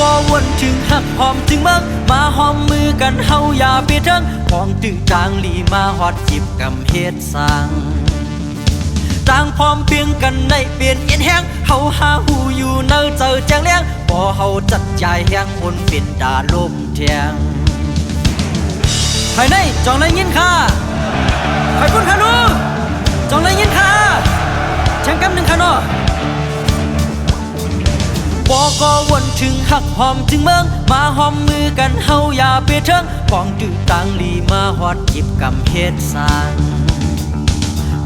ก็วนถึงหักหอมถึงเมืองมาหอมมือกันเฮาอย่าไปเถิงของตึงจางลีมาฮอดจิบกำเฮ็ดสร้างต่างพร้อมเพียงกันในเปลี่ยนเอ็นแห้งเฮาหาหูอยู่เนอเจอแจงเลี้ยงบ่เฮาจัดใจแห้งบนเป็นดาลมแทงภายในจองได้ยินค่ะใครคุณค่ะนูจองได้ยินค่ะแชงกำหนึ่งค่ะเนาะบอกก็วนถึงหักหอมถึงเมืองมาหอมมือกันเฮาอย่าไปเถิงของดื้อต่างลีมาฮอดจิบกำเฮ็ดสร้าง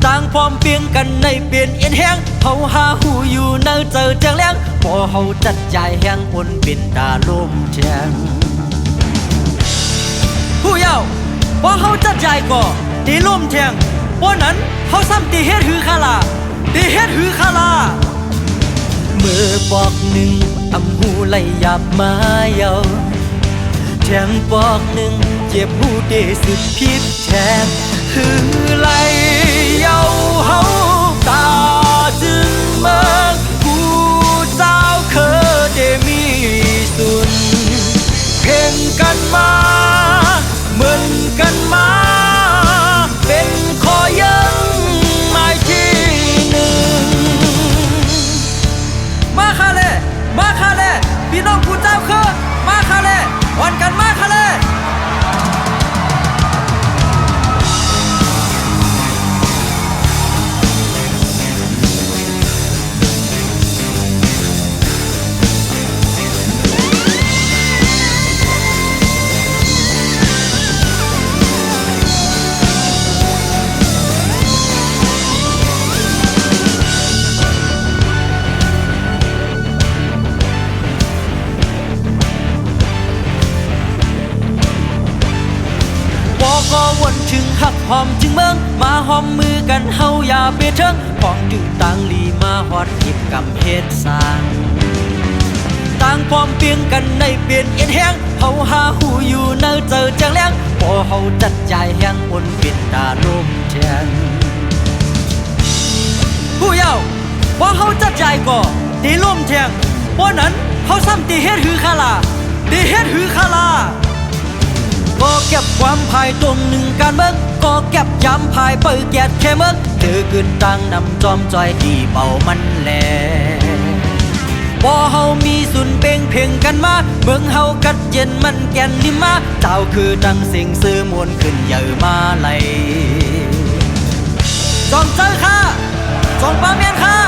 ต่างพร้อมเพียงกันในเปลี่ยนเอ็นแห้งเฮาหาหูอยู่เนอเจอแจงเลี้ยงบ่เฮาจัดใจแห้งบนเป็นดาลมแทงผู้เยาว์บ่เฮาจัดใจก็ตีลมแทงบ่นั้นเฮาซ้ำตีเฮ็ดหือคาลาตีเฮ็ดหือคาลาเมื่อปอกหนึ่งอำหูไหลหยับมาเยาแทงปอกหนึ่งเจ็บหูเดสุดพิษแทงหือไหลเยาเฮาตาจึงเมืองผู้เจ้าเคยได้มีสุนเพ่งกันมาเหมือนกันมาเป็นขอยังหมายที่หนึ่งมาคาเล่มาคาเล่พี่น้องผู้เจ้าเคยมาคาเล่วันกันมาคาเล่ก็วนถึงหักหอมถึงเมืองมาหอมมือกันเฮาอย่าไปเถิงของดื้อต่างลีมาฮอดจิบกำเฮ็ดสร้างต่างพร้อมเพียงกันในเปลี่ยนเอ็นแห้งเฮาหาหูอยู่เนอเจอแจงเลี้ยงบ่เฮาจัดใจแห้งบนเป็นดาลมแทงผู้เยาว์บ่เฮาจัดใจก็ตีลมแทงบ่นั้นเฮาซ้ำตีเฮ็ดหือคาลาตีเฮ็ดหือคาลาก็เก็บความภายตรงหนึ่งการเมืองก็เก็บย้ำภายเปิดแกดแค่เมืองเธอขึ้นตั้งนำจอมจอยที่เป่ามันแลบ่เฮามีสุนเป่งเพ่งกันมาเมืองเฮากัดเย็นมันแก่นนิมมาเจ้าคือดังสิ่งซื้อมวลขึ้นเยอะมาไหลจองเจอค่ะจองปาเมียนค่ะ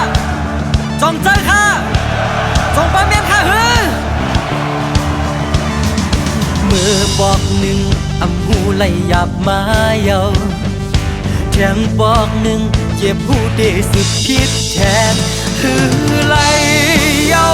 จองเจอค่ะจองปาเมียนค่ะเฮ้อเมื่อบอกหนึ่งอำหูไหลหยับมาเยาแทงบอกหนึ่งเจ็บหูเดสุดพิษแทนคือไหลเยา